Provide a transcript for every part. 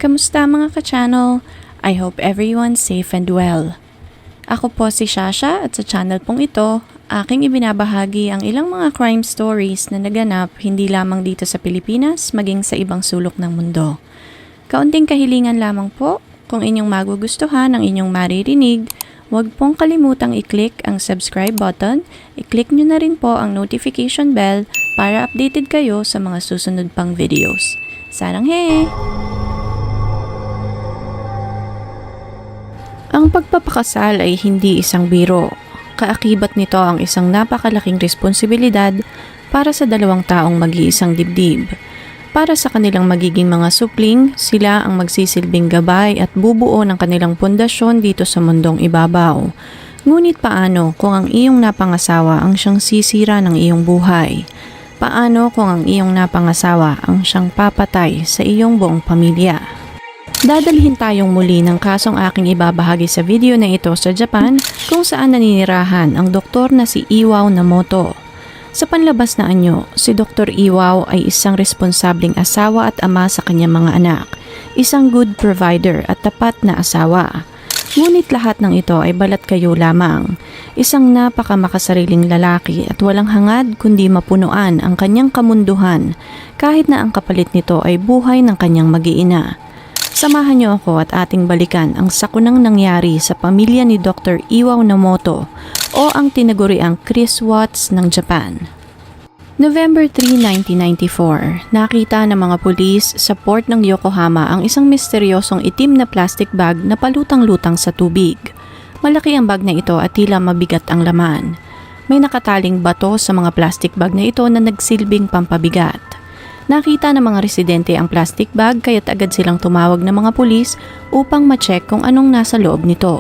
Kamusta mga ka-channel? I hope everyone's safe and well. Ako po si Shasha at sa channel pong ito, aking ibinabahagi ang ilang mga crime stories na naganap hindi lamang dito sa Pilipinas, maging sa ibang sulok ng mundo. Kaunting kahilingan lamang po, kung inyong magugustuhan ang inyong maririnig, huwag pong kalimutang i-click ang subscribe button, i-click nyo na rin po ang notification bell para updated kayo sa mga susunod pang videos. Sarang he! Ang pagpapakasal ay hindi isang biro. Kaakibat nito ang isang napakalaking responsibilidad para sa dalawang taong mag-iisang dibdib. Para sa kanilang magiging mga supling, sila ang magsisilbing gabay at bubuo ng kanilang pundasyon dito sa mundong ibabaw. Ngunit paano kung ang iyong napangasawa ang siyang sisira ng iyong buhay? Paano kung ang iyong napangasawa ang siyang papatay sa iyong buong pamilya? Dadalhin tayong muli ng kasong aking ibabahagi sa video na ito sa Japan kung saan naninirahan ang doktor na si Iwao Namoto. Sa panlabas na anyo, si Dr. Iwao ay isang responsableng asawa at ama sa kanyang mga anak, isang good provider at tapat na asawa. Ngunit lahat ng ito ay balat kayo lamang, isang napakamakasariling lalaki at walang hangad kundi mapunuan ang kanyang kamunduhan kahit na ang kapalit nito ay buhay ng kanyang mag-iina. Samahan niyo ako at ating balikan ang sakunang nangyari sa pamilya ni Dr. Iwao Namoto o ang tinaguriang Chris Watts ng Japan. November 3, 1994, nakita ng mga pulis sa port ng Yokohama ang isang misteryosong itim na plastic bag na palutang-lutang sa tubig. Malaki ang bag na ito at tila mabigat ang laman. May nakataling bato sa mga plastic bag na ito na nagsilbing pampabigat. Nakita ng mga residente ang plastic bag kaya't agad silang tumawag ng mga pulis upang ma-check kung anong nasa loob nito.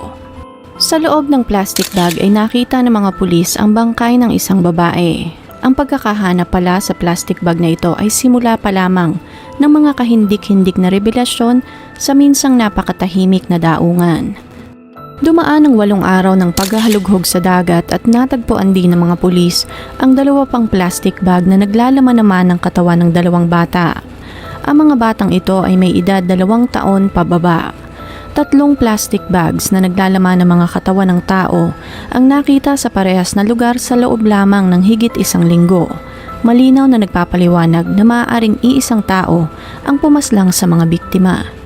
Sa loob ng plastic bag ay nakita ng mga pulis ang bangkay ng isang babae. Ang pagkakahanap pala sa plastic bag na ito ay simula pa lamang ng mga kahindik-hindik na revelasyon sa minsang napakatahimik na daungan. Dumaan ang 8 araw ng paghahalughog sa dagat at natagpuan din ng mga pulis ang 2 pang plastic bag na naglalaman naman ng katawan ng 2 bata. Ang mga batang ito ay may edad 2 taon pababa. 3 plastic bags na naglalaman ng mga katawan ng tao ang nakita sa parehas na lugar sa loob lamang ng higit 1 linggo. Malinaw na nagpapaliwanag na maaaring iisang tao ang pumaslang sa mga biktima.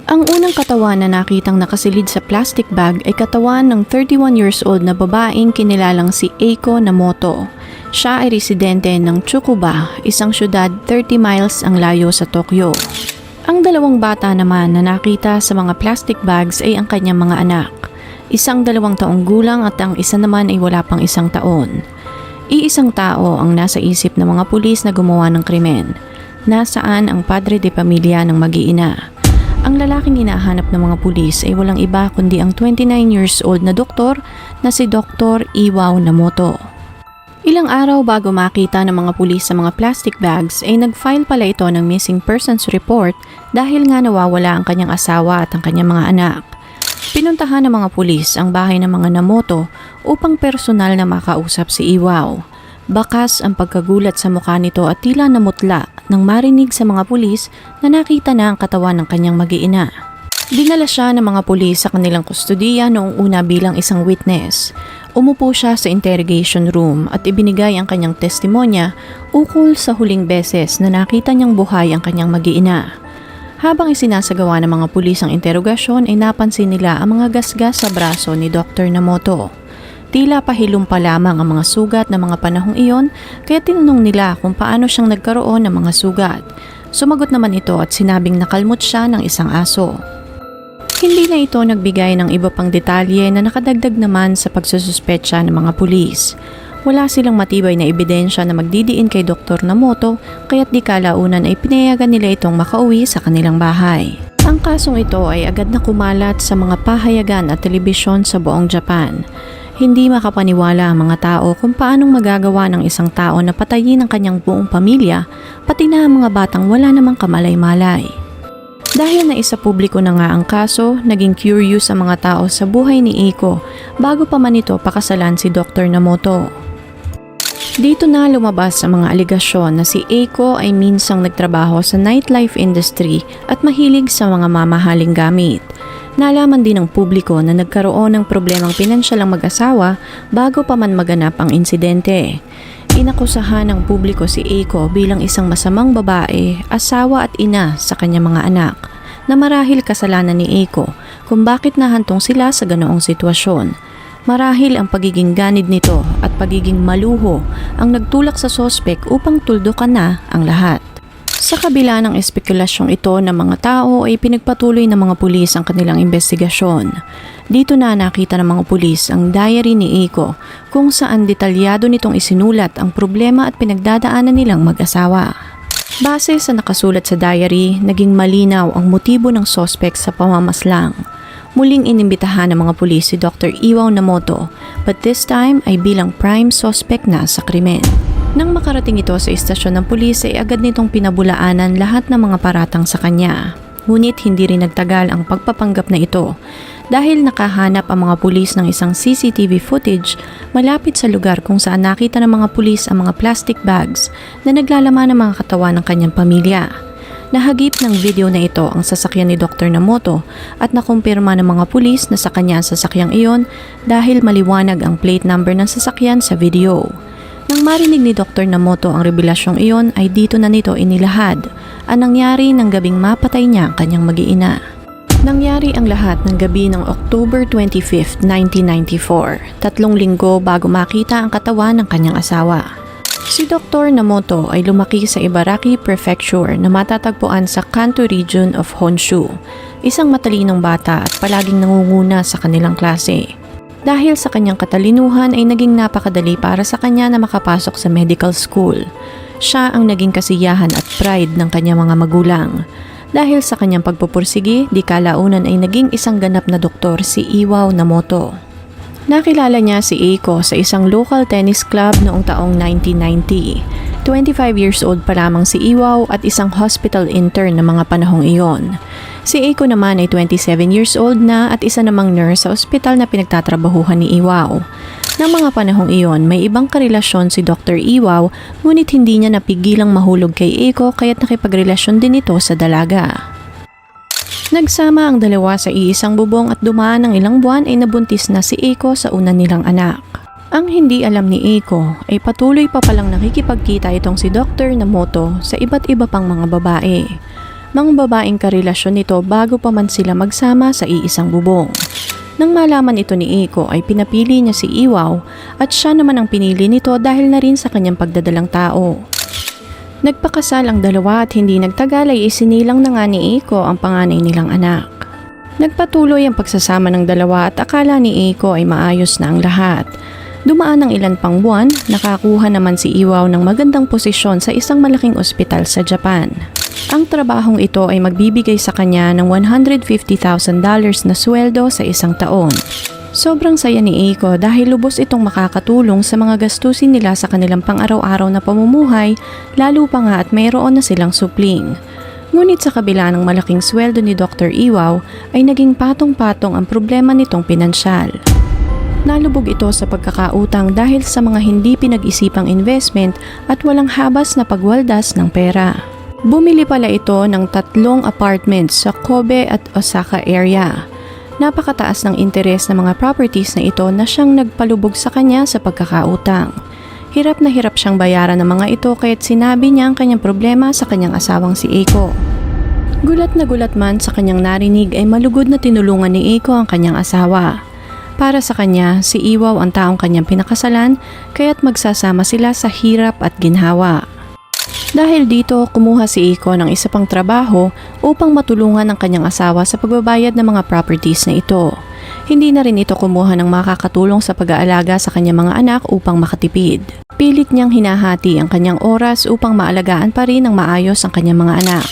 Ang unang katawan na nakitang nakasilid sa plastic bag ay katawan ng 31 years old na babaeng kinilalang si Eiko Namoto. Siya ay residente ng Tsukuba, isang syudad 30 miles ang layo sa Tokyo. Ang 2 bata naman na nakita sa mga plastic bags ay ang kanyang mga anak. Isang 2 taong gulang at ang isa naman ay wala pang 1 taon. Iisang tao ang nasa isip ng mga pulis na gumawa ng krimen. Nasaan ang padre de pamilya ng mag-iina? Ang lalaking hinahanap ng mga pulis ay walang iba kundi ang 29 years old na doktor na si Dr. Iwao Namoto. Ilang araw bago makita ng mga pulis sa mga plastic bags ay nag-file pala ito ng missing persons report dahil nga nawawala ang kanyang asawa at ang kanyang mga anak. Pinuntahan ng mga pulis ang bahay ng mga Namoto upang personal na makausap si Iwao. Bakas ang pagkagulat sa mukha nito at tila namutla nang marinig sa mga pulis na nakita na ang katawan ng kanyang mag-iina. Dinala siya ng mga pulis sa kanilang kustudiya noong una bilang isang witness. Umupo siya sa interrogation room at ibinigay ang kanyang testimonya ukol sa huling beses na nakita niyang buhay ang kanyang mag-iina. Habang isinasagawa ng mga pulis ang interogasyon ay napansin nila ang mga gasgas sa braso ni Dr. Namoto. Tila pahilom pa lamang ang mga sugat ng mga panahong iyon kaya tinanong nila kung paano siyang nagkaroon ng mga sugat. Sumagot naman ito at sinabing nakalmot siya ng isang aso. Hindi na ito nagbigay ng iba pang detalye na nakadagdag naman sa pagsususpetsa ng mga pulis. Wala silang matibay na ebidensya na magdidiin kay Dr. Namoto kaya't di kalaunan ay pinayagan nila itong makauwi sa kanilang bahay. Ang kasong ito ay agad na kumalat sa mga pahayagan at telebisyon sa buong Japan. Hindi makapaniwala ang mga tao kung paanong magagawa ng isang tao na patayin ang kanyang buong pamilya, pati na ang mga batang wala namang kamalay-malay. Dahil na isa publiko na nga ang kaso, naging curious ang mga tao sa buhay ni Eiko bago pa man ito pakasalan si Dr. Namoto. Dito na lumabas sa mga aligasyon na si Eiko ay minsang nagtrabaho sa nightlife industry at mahilig sa mga mamahaling gamit. Nalaman din ng publiko na nagkaroon ng problemang pinansyal ang mag-asawa bago pa man maganap ang insidente. Inakusahan ng publiko si Eiko bilang isang masamang babae, asawa at ina sa kanyang mga anak, na marahil kasalanan ni Eiko kung bakit nahantong sila sa ganoong sitwasyon. Marahil ang pagiging ganid nito at pagiging maluho ang nagtulak sa sospek upang tuldukan na ang lahat. Sa kabila ng espekulasyong ito ng mga tao ay pinagpatuloy ng mga pulis ang kanilang investigasyon. Dito na nakita ng mga pulis ang diary ni Eiko kung saan detalyado nitong isinulat ang problema at pinagdadaanan nilang mag-asawa. Base sa nakasulat sa diary, naging malinaw ang motibo ng sospek sa pamamaslang. Muling inimbitahan ng mga pulis si Dr. Iwaw Namoto, but this time ay bilang prime suspect na sa krimen. Nang makarating ito sa istasyon ng pulis ay agad nitong pinabulaanan lahat ng mga paratang sa kanya. Ngunit hindi rin nagtagal ang pagpapanggap na ito dahil nakahanap ang mga pulis ng isang CCTV footage malapit sa lugar kung saan nakita ng mga pulis ang mga plastic bags na naglalaman ng mga katawan ng kanyang pamilya. Nahagip ng video na ito ang sasakyan ni Dr. Namoto at nakumpirma ng mga pulis na sa kanya ang sasakyang iyon dahil maliwanag ang plate number ng sasakyan sa video. Nang marinig ni Dr. Namoto ang revelasyong iyon ay dito na nito inilahad ang nangyari ng gabing mapatay niya ang kanyang mag-iina. Nangyari ang lahat ng gabi ng October 25, 1994, 3 linggo bago makita ang katawan ng kanyang asawa. Si Dr. Namoto ay lumaki sa Ibaraki Prefecture na matatagpuan sa Kanto Region of Honshu, isang matalinong bata at palaging nangunguna sa kanilang klase. Dahil sa kanyang katalinuhan ay naging napakadali para sa kanya na makapasok sa medical school. Siya ang naging kasiyahan at pride ng kanyang mga magulang. Dahil sa kanyang pagpupursige, di kalaunan ay naging isang ganap na doktor si Iwaw Namoto. Nakilala niya si Eiko sa isang local tennis club noong taong 1990. 25 years old pa lamang si Iwaw at isang hospital intern na mga panahong iyon. Si Eiko naman ay 27 years old na at isa namang nurse sa ospital na pinagtatrabahuhan ni Iwaw. Nang mga panahong iyon, may ibang karelasyon si Dr. Iwaw ngunit hindi niya napigilang mahulog kay Eiko kaya't nakipagrelasyon din ito sa dalaga. Nagsama ang dalawa sa iisang bubong at dumaan ng ilang buwan ay nabuntis na si Eiko sa una nilang anak. Ang hindi alam ni Eiko ay patuloy pa palang nakikipagkita itong si Dr. Namoto sa iba't iba pang mga babae. Mga babaeng karelasyon nito bago pa man sila magsama sa iisang bubong. Nang malaman ito ni Eiko ay pinapili niya si Iwaw at siya naman ang pinili nito dahil na rin sa kanyang pagdadalang tao. Nagpakasal ang dalawa at hindi nagtagal ay isinilang na nga ni Eiko ang panganay nilang anak. Nagpatuloy ang pagsasama ng dalawa at akala ni Eiko ay maayos na ang lahat. Dumaan ng ilan pang buwan, nakakuha naman si Iwaw ng magandang posisyon sa isang malaking ospital sa Japan. Ang trabahong ito ay magbibigay sa kanya ng $150,000 na sweldo sa isang taon. Sobrang saya ni Eiko dahil lubos itong makakatulong sa mga gastusin nila sa kanilang pang-araw-araw na pamumuhay, lalo pa nga at mayroon na silang supling. Ngunit sa kabila ng malaking sweldo ni Dr. Iwaw ay naging patong-patong ang problema nitong pinansyal. Nalubog ito sa pagkakautang dahil sa mga hindi pinag-isipang investment at walang habas na pagwaldas ng pera. Bumili pala ito ng 3 apartments sa Kobe at Osaka area. Napakataas ng interes ng mga properties na ito na siyang nagpalubog sa kanya sa pagkakautang. Hirap na hirap siyang bayaran ng mga ito kaya't sinabi niya ang kanyang problema sa kanyang asawang si Eiko. Gulat na gulat man sa kanyang narinig ay malugod na tinulungan ni Eiko ang kanyang asawa. Para sa kanya, si Iwaw ang taong kanyang pinakasalan kaya't magsasama sila sa hirap at ginhawa. Dahil dito, kumuha si Eiko ng isa pang trabaho upang matulungan ang kanyang asawa sa pagbabayad ng mga properties na ito. Hindi na rin ito kumuha ng makakatulong sa pag-aalaga sa kanyang mga anak upang makatipid. Pilit niyang hinahati ang kanyang oras upang maalagaan pa rin ng maayos ang kanyang mga anak.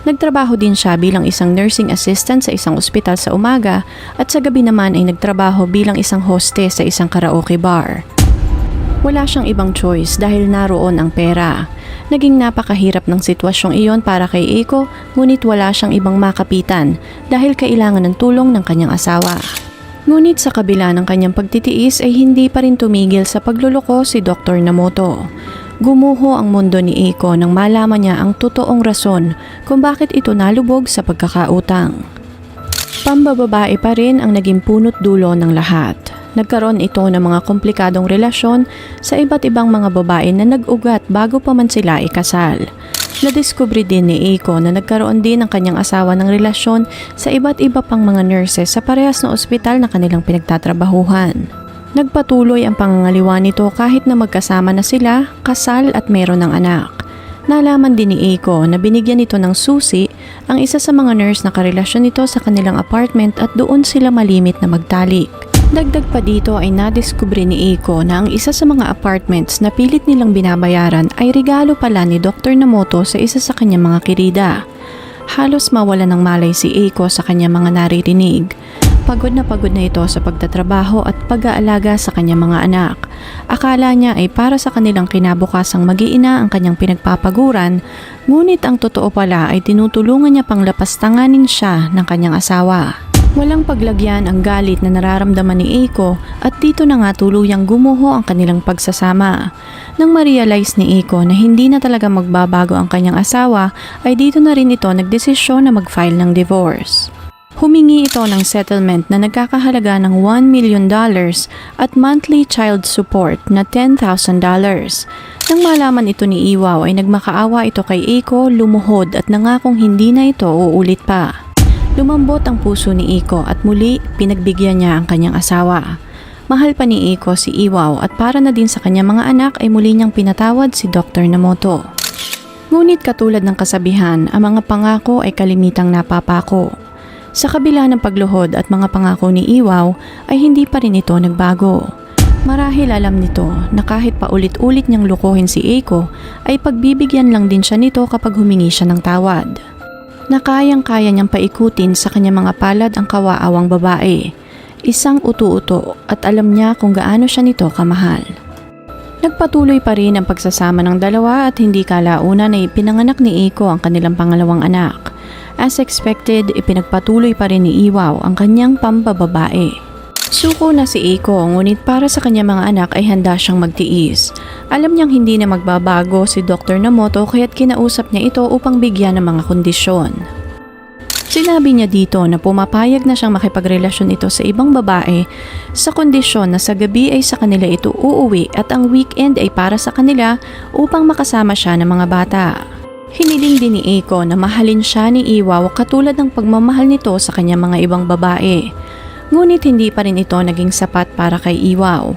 Nagtrabaho din siya bilang isang nursing assistant sa isang ospital sa umaga at sa gabi naman ay nagtrabaho bilang isang hostess sa isang karaoke bar. Wala siyang ibang choice dahil naroon ang pera. Naging napakahirap ng sitwasyong iyon para kay Eiko ngunit wala siyang ibang makapitan dahil kailangan ng tulong ng kanyang asawa. Ngunit sa kabila ng kanyang pagtitiis ay hindi pa rin tumigil sa pagluloko si Dr. Namoto. Gumuho ang mundo ni Eiko nang malaman niya ang totoong rason kung bakit ito nalubog sa pagkakautang. Pambababae pa rin ang naging punot dulo ng lahat. Nagkaroon ito ng mga komplikadong relasyon sa iba't ibang mga babae na nag-ugat bago pa man sila ikasal. Nadiskubre din ni Eiko na nagkaroon din ng kanyang asawa ng relasyon sa iba't iba pang mga nurses sa parehas na ospital na kanilang pinagtatrabahuhan. Nagpatuloy ang pangangaliwa nito kahit na magkasama na sila, kasal at mayroon ng anak. Nalaman din ni Eiko na binigyan nito ng susi ang isa sa mga nurse na karelasyon nito sa kanilang apartment at doon sila malimit na magtalik. Dagdag pa dito ay nadiskubre ni Eiko na ang isa sa mga apartments na pilit nilang binabayaran ay regalo pala ni Dr. Namoto sa isa sa kanyang mga kirida. Halos mawala ng malay si Eiko sa kanyang mga naririnig. Pagod na ito sa pagtatrabaho at pag-aalaga sa kanyang mga anak. Akala niya ay para sa kanilang kinabukasang mag-iina ang kanyang pinagpapaguran, ngunit ang totoo pala ay tinutulungan niya pang lapastanganin siya ng kanyang asawa. Walang paglagyan ang galit na nararamdaman ni Eiko at dito na nga tuluyang gumuho ang kanilang pagsasama. Nang ma-realize ni Eiko na hindi na talaga magbabago ang kanyang asawa ay dito na rin ito nagdesisyon na mag-file ng divorce. Humingi ito ng settlement na nagkakahalaga ng $1 million at monthly child support na $10,000. Nang malaman ito ni Iwaw ay nagmakaawa ito kay Eiko, lumuhod at nangakong hindi na ito uulit pa. Lumambot ang puso ni Eiko at muli pinagbigyan niya ang kanyang asawa. Mahal pa ni Eiko si Iwaw at para na din sa kanyang mga anak ay muli niyang pinatawad si Dr. Namoto. Ngunit katulad ng kasabihan, ang mga pangako ay kalimitang napapako. Sa kabila ng pagluhod at mga pangako ni Iwaw ay hindi pa rin ito nagbago. Marahil alam nito na kahit paulit-ulit niyang lukuhin si Eiko ay pagbibigyan lang din siya nito kapag humingi siya ng tawad. Na kayang-kaya niyang paikutin sa kanyang mga palad ang kawaawang babae. Isang utu-uto at alam niya kung gaano siya nito kamahal. Nagpatuloy pa rin ang pagsasama ng dalawa at hindi kalaunan na ipinanganak ni Eiko ang kanilang pangalawang anak. As expected, ipinagpatuloy pa rin ni Iwaw ang kanyang pambababae. Suko na si Eiko, ngunit para sa kanyang mga anak ay handa siyang magtiis. Alam niyang hindi na magbabago si Dr. Namoto kaya't kinausap niya ito upang bigyan ng mga kondisyon. Sinabi niya dito na pumapayag na siyang makipagrelasyon ito sa ibang babae sa kondisyon na sa gabi ay sa kanila ito uuwi at ang weekend ay para sa kanila upang makasama siya ng mga bata. Hiniling din ni Eiko na mahalin siya ni Iwaw katulad ng pagmamahal nito sa kanyang mga ibang babae. Ngunit hindi pa rin ito naging sapat para kay Iwaw.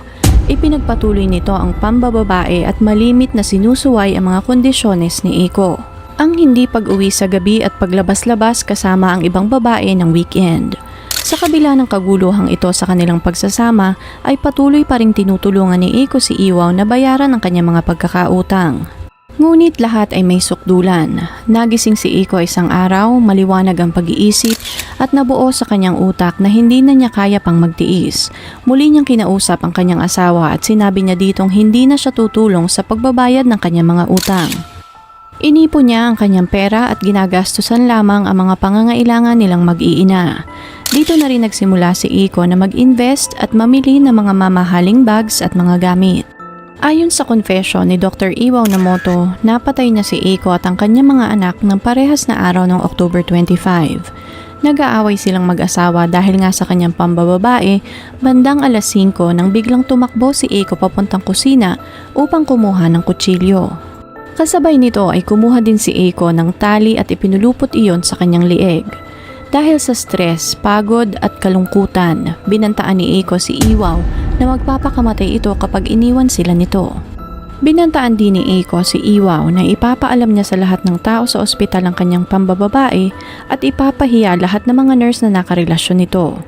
Ipinagpatuloy nito ang pambababae at malimit na sinusuway ang mga kondisyones ni Eiko. Ang hindi pag-uwi sa gabi at paglabas-labas kasama ang ibang babae ng weekend. Sa kabila ng kaguluhang ito sa kanilang pagsasama ay patuloy pa rin tinutulungan ni Eiko si Iwaw na bayaran ang kanyang mga pagkakautang. Ngunit lahat ay may sukdulan. Nagising si Eiko isang araw, maliwanag ang pag-iisip at nabuo sa kanyang utak na hindi na niya kaya pang magtiis. Muli niyang kinausap ang kanyang asawa at sinabi niya ditong hindi na siya tutulong sa pagbabayad ng kanyang mga utang. Inipon niya ang kanyang pera at ginagastusan lamang ang mga pangangailangan nilang mag-iina. Dito na rin nagsimula si Eiko na mag-invest at mamili ng mga mamahaling bags at mga gamit. Ayon sa confession ni Dr. Iwaw Namoto, napatay na si Eiko at ang kanyang mga anak ng parehas na araw ng October 25. Nag-aaway silang mag-asawa dahil nga sa kanyang pambababae, bandang alas 5 nang biglang tumakbo si Eiko papuntang kusina upang kumuha ng kutsilyo. Kasabay nito ay kumuha din si Eiko ng tali at ipinulupot iyon sa kanyang lieg. Dahil sa stress, pagod at kalungkutan, binantaan ni Eiko si Iwaw na magpapakamatay ito kapag iniwan sila nito. Binantaan din ni Eiko si Iwaw na ipapaalam niya sa lahat ng tao sa ospital ang kanyang pambababae at ipapahiya lahat ng mga nurse na nakarelasyon nito.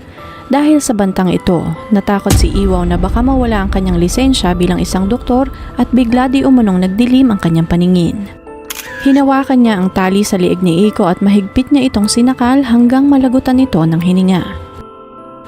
Dahil sa bantang ito, natakot si Iwaw na baka mawala ang kanyang lisensya bilang isang doktor at bigla di umunong nagdilim ang kanyang paningin. Hinawakan niya ang tali sa liig ni Eiko at mahigpit niya itong sinakal hanggang malagutan ito ng hininga.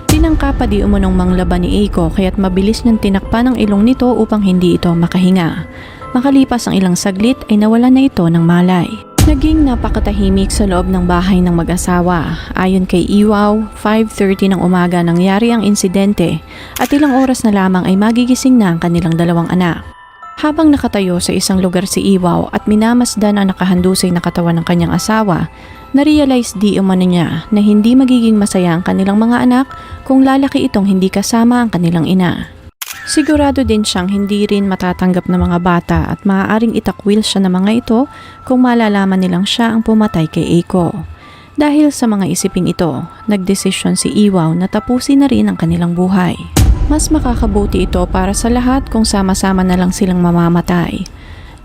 Tinangka pa di umunong manglaban ni Eiko kaya't mabilis niyang tinakpan ang ilong nito upang hindi ito makahinga. Makalipas ang ilang saglit ay nawala na ito ng malay. Naging napakatahimik sa loob ng bahay ng mag-asawa. Ayon kay Iwaw, 5:30 ng umaga nangyari ang insidente at ilang oras na lamang ay magigising na ang kanilang dalawang anak. Habang nakatayo sa isang lugar si Iwaw at minamasdan ang nakahandusay na katawan ng kanyang asawa, na-realize di umano niya na hindi magiging masaya ang kanilang mga anak kung lalaki itong hindi kasama ang kanilang ina. Sigurado din siyang hindi rin matatanggap ng mga bata at maaaring itakwil siya ng mga ito kung malalaman nilang siya ang pumatay kay Eiko. Dahil sa mga isiping ito, nagdesisyon si Iwaw na tapusin na rin ang kanilang buhay. Mas makakabuti ito para sa lahat kung sama-sama na lang silang mamamatay.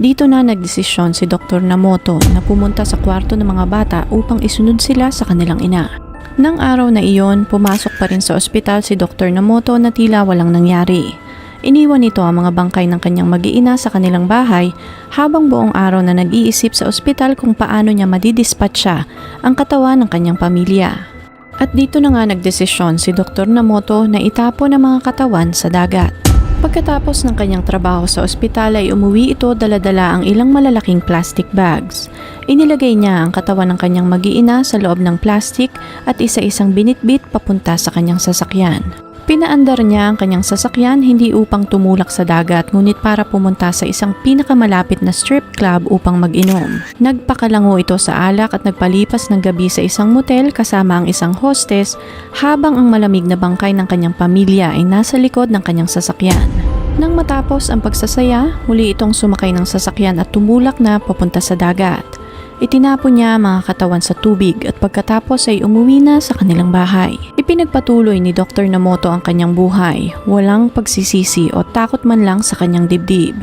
Dito na nagdesisyon si Dr. Namoto na pumunta sa kwarto ng mga bata upang isunod sila sa kanilang ina. Nang araw na iyon, pumasok pa rin sa ospital si Dr. Namoto na tila walang nangyari. Iniwan nito ang mga bangkay ng kanyang mag-iina sa kanilang bahay habang buong araw na nag-iisip sa ospital kung paano niya madidispatcha ang katawan ng kanyang pamilya. At dito na nga nagdesisyon si Dr. Namoto na itapon ang mga katawan sa dagat. Pagkatapos ng kanyang trabaho sa ospital ay umuwi ito dala-dala ang ilang malalaking plastic bags. Inilagay niya ang katawan ng kanyang mag-iina sa loob ng plastic at isa-isang binitbit papunta sa kanyang sasakyan. Pinaandar niya ang kanyang sasakyan hindi upang tumulak sa dagat ngunit para pumunta sa isang pinakamalapit na strip club upang mag-inom. Nagpakalango ito sa alak at nagpalipas ng gabi sa isang motel kasama ang isang hostess habang ang malamig na bangkay ng kanyang pamilya ay nasa likod ng kanyang sasakyan. Nang matapos ang pagsasaya, muli itong sumakay ng sasakyan at tumulak na papunta sa dagat. Itinapon niya ang mga katawan sa tubig at pagkatapos ay umuwi na sa kanilang bahay. Ipinagpatuloy ni Dr. Namoto ang kanyang buhay, walang pagsisisi o takot man lang sa kanyang dibdib.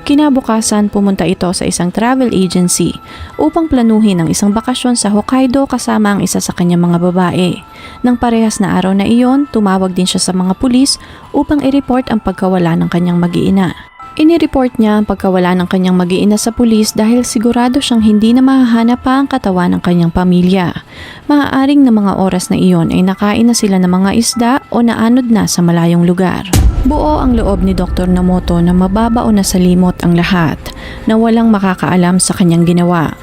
Kinabukasan pumunta ito sa isang travel agency upang planuhin ang isang bakasyon sa Hokkaido kasama ang isa sa kanyang mga babae. Nang parehas na araw na iyon, tumawag din siya sa mga pulis upang i-report ang pagkawala ng kanyang mag-iina. Inireport niya ang pagkawala ng kanyang mag-iina sa pulis dahil sigurado siyang hindi na mahahanap pa ang katawan ng kanyang pamilya. Maaaring na mga oras na iyon ay nakain na sila ng mga isda o naanod na sa malayong lugar. Buo ang loob ni Dr. Namoto na mababao na sa limot ang lahat na walang makakaalam sa kanyang ginawa.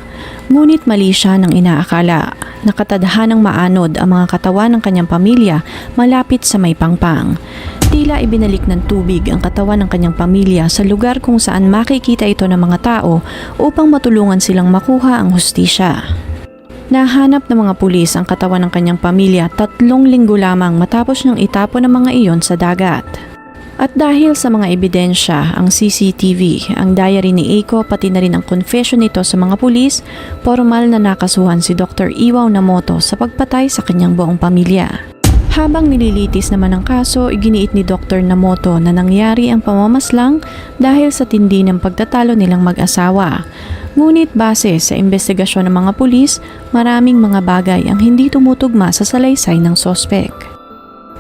Ngunit mali siya ng inaakala. Nakatadhanang maanod ang mga katawan ng kanyang pamilya malapit sa may pangpang. Tila ibinalik ng tubig ang katawan ng kanyang pamilya sa lugar kung saan makikita ito ng mga tao upang matulungan silang makuha ang hustisya. Nahanap ng mga pulis ang katawan ng kanyang pamilya 3 linggo lamang matapos niyang itapon ang mga iyon sa dagat. At dahil sa mga ebidensya, ang CCTV, ang diary ni Eiko pati na rin ang confession nito sa mga pulis, formal na nakasuhan si Dr. Iwaw Namoto sa pagpatay sa kanyang buong pamilya. Habang nililitis naman ang kaso, iginiit ni Dr. Namoto na nangyari ang pamamaslang dahil sa tindi ng pagtatalo nilang mag-asawa. Ngunit base sa investigasyon ng mga pulis, maraming mga bagay ang hindi tumutugma sa salaysay ng sospek.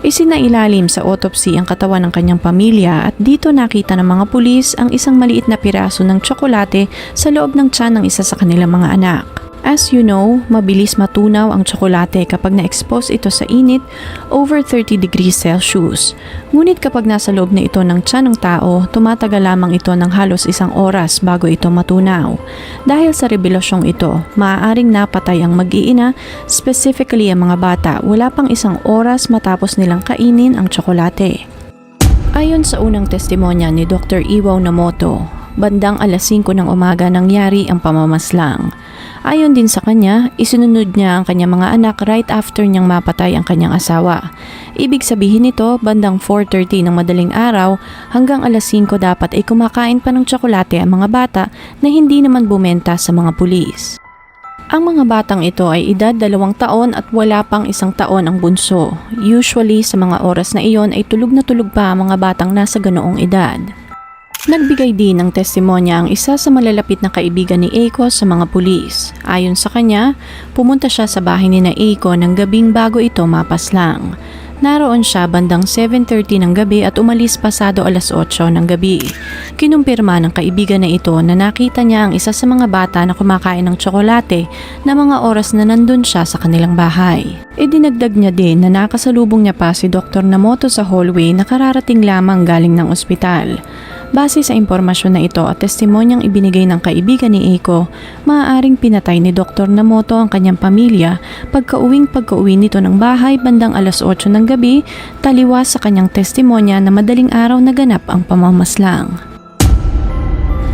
Isinailalim sa autopsy ang katawan ng kanyang pamilya at dito nakita ng mga pulis ang isang maliit na piraso ng tsokolate sa loob ng tiyan ng isa sa kanilang mga anak. As you know, mabilis matunaw ang tsokolate kapag na-expose ito sa init over 30 degrees Celsius. Ngunit kapag nasa loob na ito ng tiyan ng tao, tumatagal lamang ito ng halos 1 oras bago ito matunaw. Dahil sa rebelasyong ito, maaaring napatay ang mag-iina, specifically ang mga bata, wala pang 1 oras matapos nilang kainin ang tsokolate. Ayon sa unang testimonya ni Dr. Iwaw Namoto, bandang alas 5 ng umaga nangyari ang pamamaslang. Ayon din sa kanya, isinunod niya ang kanyang mga anak right after niyang mapatay ang kanyang asawa. Ibig sabihin nito, bandang 4:30 ng madaling araw hanggang alas 5 dapat ay kumakain pa ng tsokolate ang mga bata na hindi naman bumenta sa mga pulis. Ang mga batang ito ay edad 2 taon at wala pang 1 taon ang bunso. Usually sa mga oras na iyon ay tulog na tulog pa ang mga batang nasa ganoong edad. Nagbigay din ng testimonya ang isa sa malalapit na kaibigan ni Eiko sa mga pulis. Ayon sa kanya, pumunta siya sa bahay ni Eiko ng gabing bago ito mapaslang. Naroon siya bandang 7:30 ng gabi at umalis pasado alas 8 ng gabi. Kinumpirma ng kaibigan na ito na nakita niya ang isa sa mga bata na kumakain ng tsokolate na mga oras na nandun siya sa kanilang bahay. Idinagdag niya din na nakasalubong niya pa si Dr. Namoto sa hallway na kararating lamang galing ng ospital. Base sa impormasyon na ito at testimonyang ibinigay ng kaibigan ni Eiko, maaaring pinatay ni Dr. Namoto ang kanyang pamilya pagka-uwi nito ng bahay bandang alas 8 ng gabi, taliwas sa kanyang testimonya na madaling araw naganap ang pamamaslang.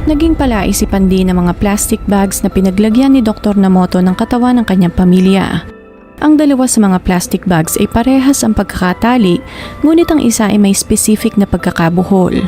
Naging palaisipan din ng mga plastic bags na pinaglagyan ni Dr. Namoto ng katawan ng kanyang pamilya. Ang dalawa sa mga plastic bags ay parehas ang pagkakatali, ngunit ang isa ay may specific na pagkakabuhol.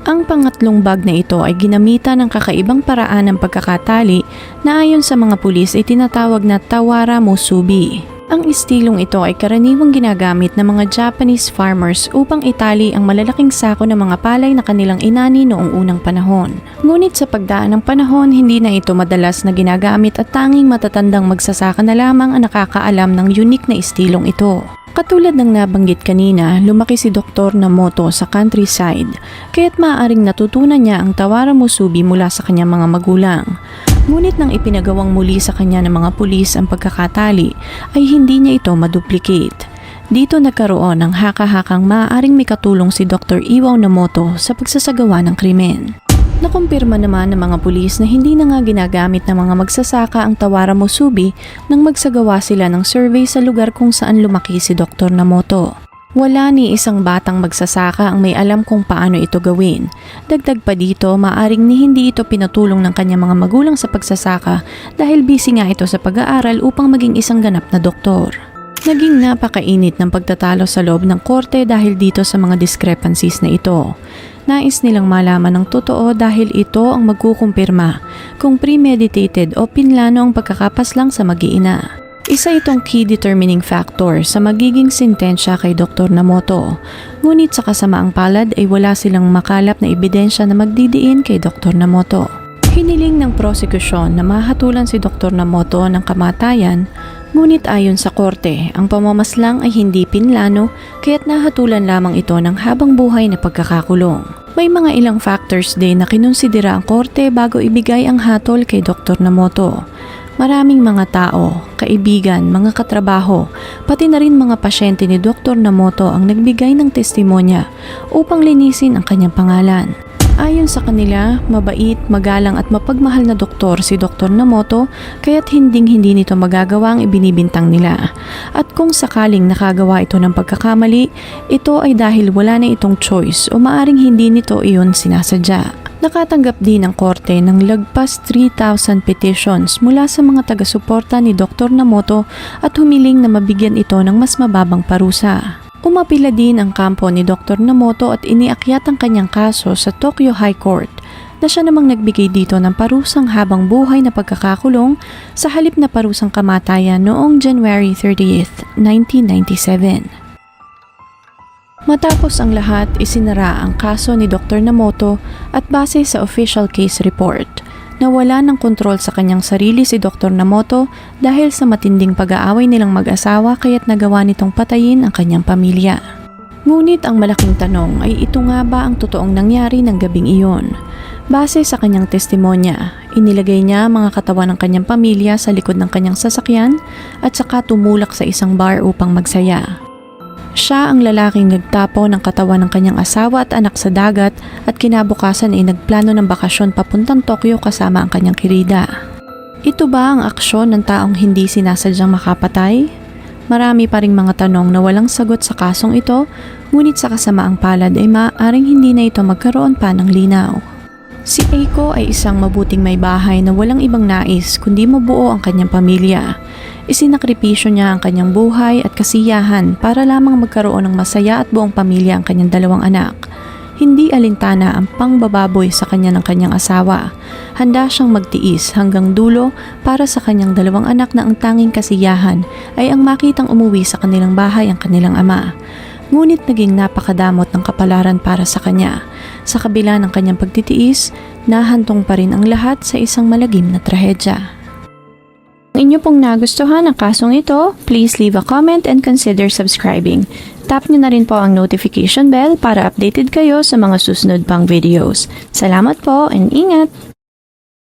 Ang pangatlong bag na ito ay ginamitan ng kakaibang paraan ng pagkakatali na ayon sa mga pulis ay tinatawag na tawara musubi. Ang istilong ito ay karaniwang ginagamit ng mga Japanese farmers upang itali ang malalaking sako ng mga palay na kanilang inani noong unang panahon. Ngunit sa pagdaan ng panahon, hindi na ito madalas na ginagamit at tanging matatandang magsasaka na lamang ang nakakaalam ng unique na istilong ito. Katulad ng nabanggit kanina, lumaki si Dr. Namoto sa countryside, kaya't maaaring natutunan niya ang tawara musubi mula sa kanyang mga magulang. Ngunit nang ipinagawang muli sa kanya ng mga pulis ang pagkakatali, ay hindi niya ito maduplicate. Dito nagkaroon ng haka-hakang maaaring may katulong si Dr. Iwao Namoto sa pagsasagawa ng krimen. Nakumpirma naman ng mga pulis na hindi na nga ginagamit ng mga magsasaka ang tawara musubi nang magsagawa sila ng survey sa lugar kung saan lumaki si Dr. Namoto. Wala ni isang batang magsasaka ang may alam kung paano ito gawin. Dagdag pa dito, maaring hindi ito pinatulong ng kanyang mga magulang sa pagsasaka dahil busy nga ito sa pag-aaral upang maging isang ganap na doktor. Naging napakainit ng pagtatalo sa loob ng korte dahil dito sa mga discrepancies na ito. Nais nilang malaman ng totoo dahil ito ang magkukumpirma kung premeditated o pinlano ang pagkakapaslang sa mag-iina. Isa itong key determining factor sa magiging sentensya kay Dr. Namoto. Ngunit sa kasamaang palad ay wala silang makalap na ebidensya na magdidiin kay Dr. Namoto. Hiniling ng prosekusyon na mahatulan si Dr. Namoto ng kamatayan, ngunit ayon sa korte, ang pamamaslang ay hindi pinlano kaya't nahatulan lamang ito ng habang buhay na pagkakakulong. May mga ilang factors din na kinonsidera ang korte bago ibigay ang hatol kay Dr. Namoto. Maraming mga tao, kaibigan, mga katrabaho, pati na rin mga pasyente ni Dr. Namoto ang nagbigay ng testimonya upang linisin ang kanyang pangalan. Ayon sa kanila, mabait, magalang at mapagmahal na doktor si Dr. Namoto kaya't hindi nito magagawa ang ibinibintang nila. At kung sakaling nakagawa ito ng pagkakamali, ito ay dahil wala na itong choice o maaring hindi nito iyon sinasadya. Nakatanggap din ang korte ng lagpas 3,000 petitions mula sa mga taga-suporta ni Dr. Namoto at humiling na mabigyan ito ng mas mababang parusa. Umapila din ang kampo ni Dr. Namoto at iniakyat ang kanyang kaso sa Tokyo High Court na siya namang nagbigay dito ng parusang habang buhay na pagkakakulong sa halip na parusang kamatayan noong January 30th, 1997. Matapos ang lahat, isinara ang kaso ni Dr. Namoto at base sa official case report, nawala ng kontrol sa kanyang sarili si Dr. Namoto dahil sa matinding pag-aaway nilang mag-asawa kaya't nagawa nitong patayin ang kanyang pamilya. Ngunit ang malaking tanong ay ito nga ba ang totoong nangyari ng gabing iyon? Base sa kanyang testimonya, inilagay niya mga katawan ng kanyang pamilya sa likod ng kanyang sasakyan at saka tumulak sa isang bar upang magsaya. Siya ang lalaking nagtapo ng katawan ng kanyang asawa at anak sa dagat at kinabukasan ay nagplano ng bakasyon papuntang Tokyo kasama ang kanyang kirida. Ito ba ang aksyon ng taong hindi sinasadyang makapatay? Marami pa ring mga tanong na walang sagot sa kasong ito, ngunit sa kasamaang palad ay maaaring hindi na ito magkaroon pa ng linaw. Si Eiko ay isang mabuting may bahay na walang ibang nais kundi mabuo ang kanyang pamilya. Isinakripisyo niya ang kanyang buhay at kasiyahan para lamang magkaroon ng masaya at buong pamilya ang kanyang dalawang anak. Hindi alintana ang pangbababoy sa kanya ng kanyang asawa. Handa siyang magtiis hanggang dulo para sa kanyang dalawang anak na ang tanging kasiyahan ay ang makitang umuwi sa kanilang bahay ang kanilang ama. Ngunit naging napakadamot ng kapalaran para sa kanya. Sa kabila ng kanyang pagtitiis, nahantong pa rin ang lahat sa isang malagim na trahedya. Kung inyo pong nagustuhan ang kasong ito, please leave a comment and consider subscribing. Tap nyo na rin po ang notification bell para updated kayo sa mga susunod pang videos. Salamat po and ingat!